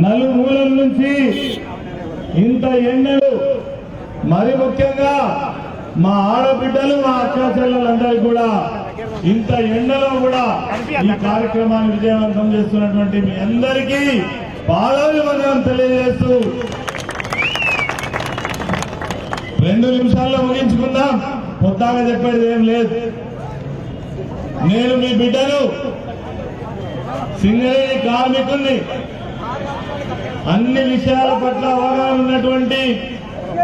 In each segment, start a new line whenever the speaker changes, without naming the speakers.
నలుమూలల నుంచి ఇంత ఎండలు, మరి ముఖ్యంగా మా ఆడబిడ్డలు మా అక్క చెల్లెలందరికీ కూడా ఇంత ఎండలో కూడా ఈ కార్యక్రమాన్ని విజయవంతం చేస్తున్నటువంటి మీ అందరికీ పాదాభివందనం తెలియజేస్తూ 2 నిమిషాల్లో ముగించుకుందాం. కొత్తగా చెప్పేది ఏం లేదు. నేను మీ బిడ్డను, సింగరేణి కార్మికుల్ని, అన్ని విషయాల పట్ల అవగాహన ఉన్నటువంటి,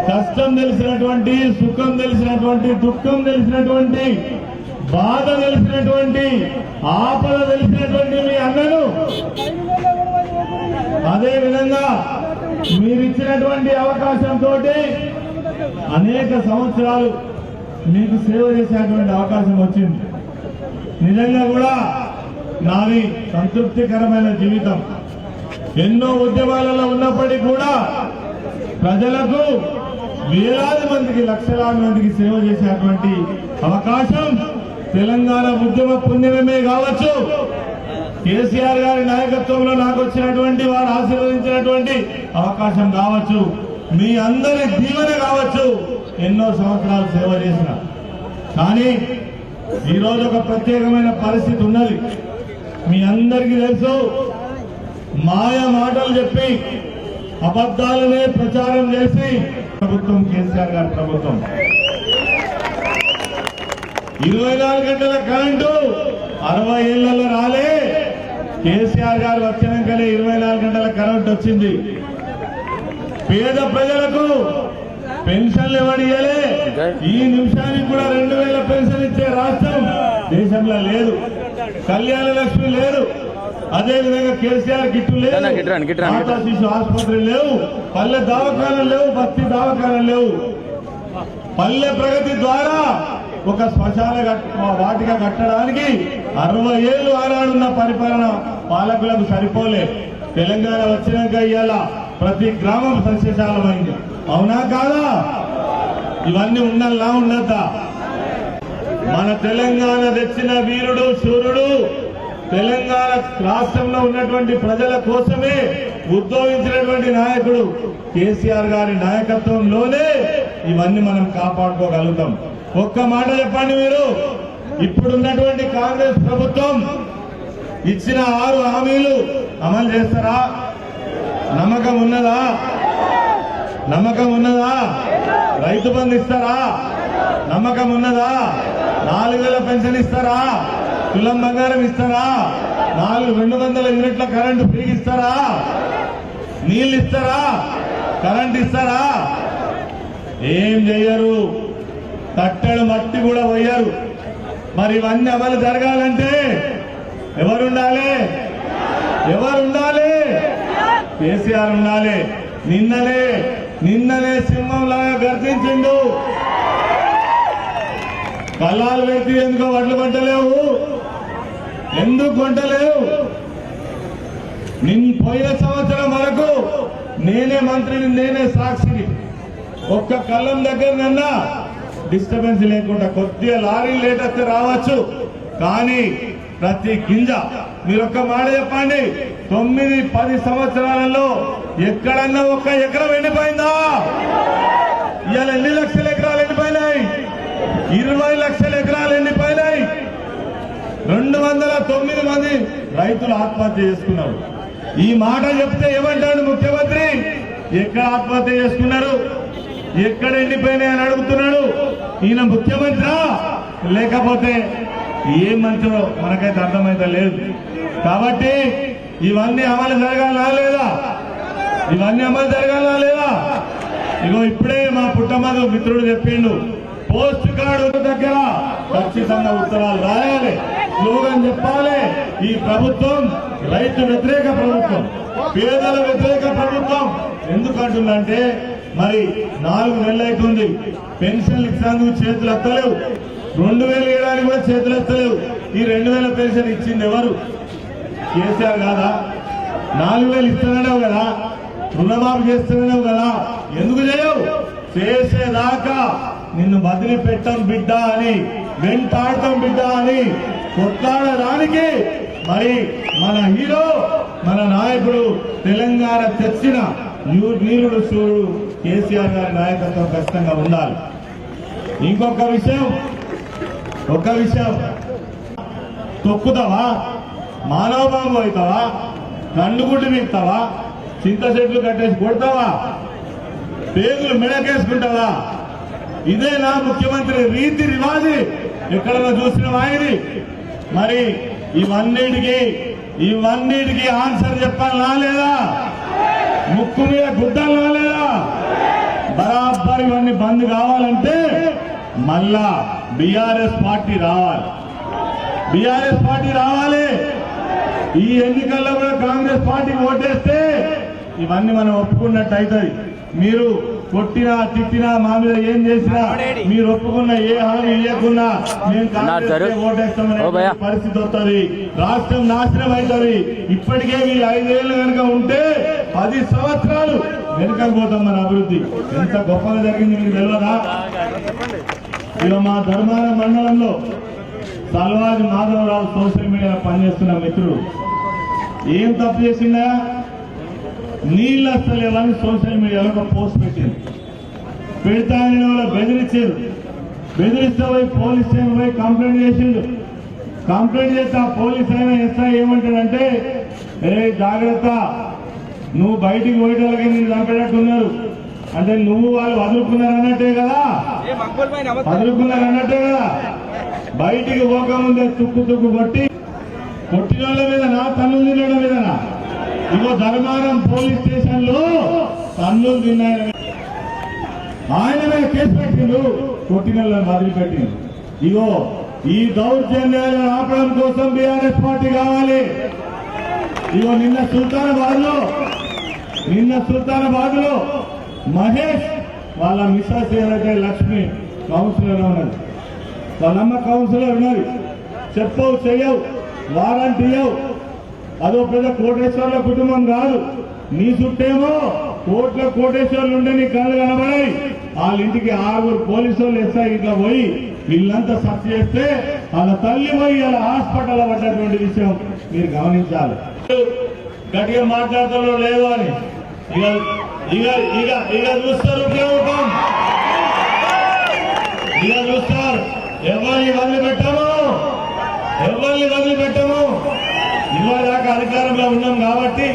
కష్టం తెలిసినటువంటి, సుఖం తెలిసినటువంటి, దుఃఖం తెలిసినటువంటి, బాధ తెలిసినటువంటి, ఆపద తెలిసినటువంటి మీ అన్నను, అదే విధంగా మీరిచ్చినటువంటి అవకాశంతో అనేక సంవత్సరాలు మీకు సేవ చేసేటువంటి అవకాశం వచ్చింది. నిజంగా కూడా నాది సంతృప్తికరమైన జీవితం. ఎన్నో ఉద్యమాలలో ఉన్నప్పటికీ కూడా ప్రజలకు వేలాది మందికి, లక్షలాది మందికి సేవ చేసేటువంటి అవకాశం తెలంగాణ ఉద్యమ పుణ్యమే కావచ్చు, కేసీఆర్ గారి నాయకత్వంలో నాకు వచ్చినటువంటి, వారు ఆశీర్వదించినటువంటి అవకాశం కావచ్చు, మీ అందరి దీవెన కావచ్చు. ఎన్నో సంవత్సరాలు సేవ చేసిన, కానీ ఈరోజు ఒక ప్రత్యేకమైన పరిస్థితి ఉన్నది. మీ అందరికీ తెలుసు, మాయ మాటలు చెప్పి అబద్ధాలనే ప్రచారం చేసి ప్రభుత్వం, కేసీఆర్ గారి ప్రభుత్వం 24 గంటల కరెంటు 60 ఏళ్లలో రాలే. కేసీఆర్ గారు వచ్చినాకనే 24 గంటల కరెంటు వచ్చింది. పేద ప్రజలకు పెన్షన్లు ఇవ్వడియలే. ఈ నిమిషానికి కూడా 2000 పెన్షన్ ఇచ్చే రాష్ట్రం దేశంలో లేదు. కళ్యాణ లక్ష్మి లేదు, అదేవిధంగా కేసీఆర్ కిట్టు లేదు, మాతా శిశు ఆసుపత్రి లేవు, పల్లె దవాఖానాలు లేవు, బస్తీ దవాఖానాలు లేవు. పల్లె ప్రగతి ద్వారా ఒక శ్మశాన వాటిక కట్టడానికి 60 ఏళ్లు ఆనాడున్న పరిపాలన పాలకులకు సరిపోలే. తెలంగాణ వచ్చినాక ఇవాళ ప్రతి గ్రామం సస్యశాలమైంది. అవునా కాదా? ఇవన్నీ ఉన్నలా ఉండద్దా? మన తెలంగాణ తెచ్చిన వీరుడు, శూరుడు, తెలంగాణ రాష్ట్రంలో ఉన్నటువంటి ప్రజల కోసమే ఉద్యోగించినటువంటి నాయకుడు కేసీఆర్ గారి నాయకత్వంలోనే ఇవన్నీ మనం కాపాడుకోగలుగుతాం. ఒక్క మాట చెప్పండి, మీరు ఇప్పుడున్నటువంటి కాంగ్రెస్ ప్రభుత్వం ఇచ్చిన 6 హామీలు అమలు చేస్తారా? నమ్మకం ఉన్నదా? నమ్మకం ఉన్నదా? రైతు బంధు ఇస్తారా? నమ్మకం ఉన్నదా? 4000 పెన్షన్ ఇస్తారా? తులం బంగారం ఇస్తారా? 200 యూనిట్ల కరెంటు ఫ్రీ ఇస్తారా? నీళ్ళు ఇస్తారా? కరెంట్ ఇస్తారా? ఏం చెయ్యరు. తట్టెడు మట్టి కూడా పోయారు. మరి ఇవన్నీ అమలు జరగాలంటే ఎవరుండాలి? ఎవరుండాలి? కేసీఆర్ ఉండాలి. నిన్ననే సింహంలాగా గర్జించిండు. కళ్ళాలు పెట్టి ఎందుకో వడ్లు కొంటలేవు, ఎందుకు కొంటలేవు? పోయిన సంవత్సరం వరకు నేనే మంత్రిని, నేనే సాక్షిని. ఒక్క కళ్ళం దగ్గరనన్నా డిస్టర్బెన్స్ లేకుండా, కొద్దిగా లారీలు లేట్ వస్తే రావచ్చు, కానీ ప్రతి గింజ, మీరు ఒక్క మాట చెప్పండి, 9-10 సంవత్సరాలలో ఎక్కడన్నా 1 ఎకరం ఎండిపోయిందా? ఇవాళ ఎన్ని లక్షల ఎకరాలు ఎండిపోయినాయి? 20 లక్షల ఎకరాలు ఎండిపోయినాయి. 209 మంది రైతులు ఆత్మహత్య చేసుకున్నారు. ఈ మాట చెప్తే ఏమంటాడు ముఖ్యమంత్రి? ఎక్కడ ఆత్మహత్య చేసుకున్నారు, ఎక్కడ ఎండిపోయినాయి అని అడుగుతున్నాడు. ఈయన ముఖ్యమంత్రి లేకపోతే ఏం మంత్రో మనకైతే అర్థమైతే లేదు. కాబట్టి ఇవన్నీ అమలు జరగాలా లేదా? ఇవన్నీ అమలు జరగాలా లేదా? ఇగో ఇప్పుడే మా పుట్టమధు మిత్రుడు చెప్పిండు, పోస్ట్ కార్డు దగ్గర ఖచ్చితంగా ఉత్తరాలు రాయాలి, స్లోగన్ చెప్పాలి. ఈ ప్రభుత్వం రైతు వ్యతిరేక ప్రభుత్వం, పేదల వ్యతిరేక ప్రభుత్వం. ఎందుకంటుందంటే మరి 4 నెలలు అవుతుంది, పెన్షన్లు ఇచ్చినందుకు చేతులు ఎత్తలేవు, 2000 ఇవ్వడానికి కూడా చేతులు ఎత్తలేవు. ఈ 2000 పెన్షన్ ఇచ్చింది ఎవరు? కేసీఆర్ కాదా? 4000 ఇస్తున్నావు కదా, రుణమాఫీ చేస్తున్నావు కదా, ఎందుకు చేయవు? చేసేదాకా నిన్ను బదిలీ పెట్టం బిడ్డ అని, వెంటాడతాం బిడ్డ అని కొట్లాడడానికి మరి మన హీరో మన నాయకుడు తెలంగాణ తెచ్చిన నీరుడు సూర్యుడు కేసీఆర్ గారి నాయకత్వం ఖచ్చితంగా ఉండాలి. ఇంకొక విషయం, తొక్కుతావా, మానవ బాంబు అవుతావా, కండుగుడ్డు వీక్తావా, చింత చెట్లు కట్టేసి కొడతావా, పేగులు మెడకేసుకుంటావా? ఇదేనా ముఖ్యమంత్రి రీతి రివాజి? ఎక్కడన్నా చూసిన వాయిది? మరి ఇవన్నిటికీ ఆన్సర్ చెప్పాలా లేదా? ముక్కు మీద గుడ్డలు లేదా? బరాబర్ ఇవన్నీ బంద్ కావాలంటే మళ్ళా బీఆర్ఎస్ పార్టీ రావాలి. ఈ ఎన్నికల్లో కూడా కాంగ్రెస్ పార్టీకి ఓటేస్తే ఇవన్నీ మనం ఒప్పుకున్నట్టు అవుతుంది. మీరు కొట్టినా తిట్టినా మా మీద ఏం చేసినా మీరు ఒప్పుకున్న ఏ హామీ ఇవ్వకున్నా మేము కాంగ్రెస్ ఓటేస్తామనే పరిస్థితి వస్తుంది. రాష్ట్రం నాశనం అవుతుంది. ఇప్పటికే వీళ్ళు 5 ఏళ్ళు కనుక ఉంటే 10 సంవత్సరాలు వెనుకపోతాం. మన అభివృద్ధి ఎంత గొప్పగా జరిగింది మీకు తెలియదా? ఇక మా ధర్మాన మండలంలో సల్వాజ్ మాధవరావు సోషల్ మీడియాలో పనిచేస్తున్న మిత్రుడు ఏం తప్పు చేసిందా? నీళ్ళు వస్తలేవని సోషల్ మీడియాలో ఒక పోస్ట్ పెట్టింది. పెడతా బెదిరిస్తే పోయి పోలీస్ స్టేషన్ పోయి కంప్లైంట్ చేసిండు. కంప్లైంట్ చేస్తే ఆ పోలీస్ అయినా ఎస్ఐ ఏమంటాడంటే, జాగ్రత్త, నువ్వు బయటికి పోయేటోళ్ళకి నేను చంపేటట్టున్నారు అంటే నువ్వు వాళ్ళు వదులుకున్నారన్నట్టే కదా. బయటికి పోకముందే తుక్కు కొట్టిన వాళ్ళ మీద తన్నులు తినడం మీదనా? ఇగో ధర్మారం పోలీస్ స్టేషన్ లో తన్నులు తిన్నాయని ఆయన మీద కేసు పెట్టిండు, కొట్టిన వాళ్ళని వదిలిపెట్టిండు. ఇగో ఈ దౌర్జన్యాలను ఆపడం కోసం బీఆర్ఎస్ పార్టీ కావాలి. ఇగో నిన్న సుల్తానాబాద్ లో మహేష్ వాళ్ళ మిస్సెస్ ఏదైతే లక్ష్మి కౌన్సిలర్ ఉన్నది, వాళ్ళమ్మ కౌన్సిలర్ ఉన్నది. చెప్పవు, చెయ్యవు, వారంటీ ఇవ్వవు. అదో పెద్ద కోటేశ్వర్ల కుటుంబం కాదు. నీ చుట్టేమో కోటేశ్వర్లు ఉంటే నీ కళ్ళు కనబడాయి. వాళ్ళ ఇంటికి 6 పోలీసు వాళ్ళు ఎస్ఐ ఇట్లా పోయి వీళ్ళంతా సర్చ్ చేస్తే వాళ్ళ తల్లి పోయి వాళ్ళ హాస్పిటల్ పడ్డటువంటి విషయం మీరు గమనించాలి. గట్టిగా మాట్లాడతారో లేదో అని ఇక చూస్తారు ఉపయోగం. చూస్తారు. ఎవరిని వదిలిపెట్టము. ఇవాళ దాకా అధికారంలో ఉన్నాం కాబట్టి,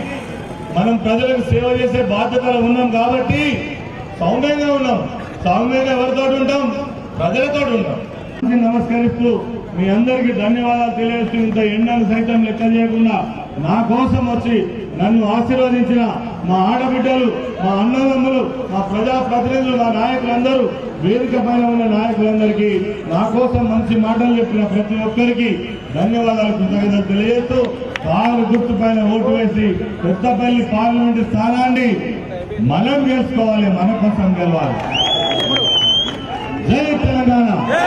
మనం ప్రజలకు సేవ చేసే బాధ్యతలు ఉన్నాం కాబట్టి సౌమ్యంగా ఉన్నాం. సౌమ్యంగా ఎవరితో ఉంటాం? ప్రజలతో ఉంటాం. నమస్కరిస్తూ మీ అందరికీ ధన్యవాదాలు తెలియజేస్తూ, ఇంత ఎండను సైతం లెక్క చేయకుండా నా కోసం వచ్చి నన్ను ఆశీర్వదించిన మా ఆడబిడ్డలు, మా అన్నదమ్ములు, మా ప్రజాప్రతినిధులు, మా నాయకులందరూ, వేదిక పైన ఉన్న నాయకులందరికీ, నా కోసం మంచి మాటలు చెప్పిన ప్రతి ఒక్కరికి ధన్యవాదాలు, కృతజ్ఞతలు తెలియజేస్తూ, కారు గుర్తు పైన ఓటు వేసి పెద్దపల్లి పార్లమెంటు స్థానాన్ని మనం గెలుచుకోవాలి, మన కోసం గెలవాలి. జై తెలంగాణ.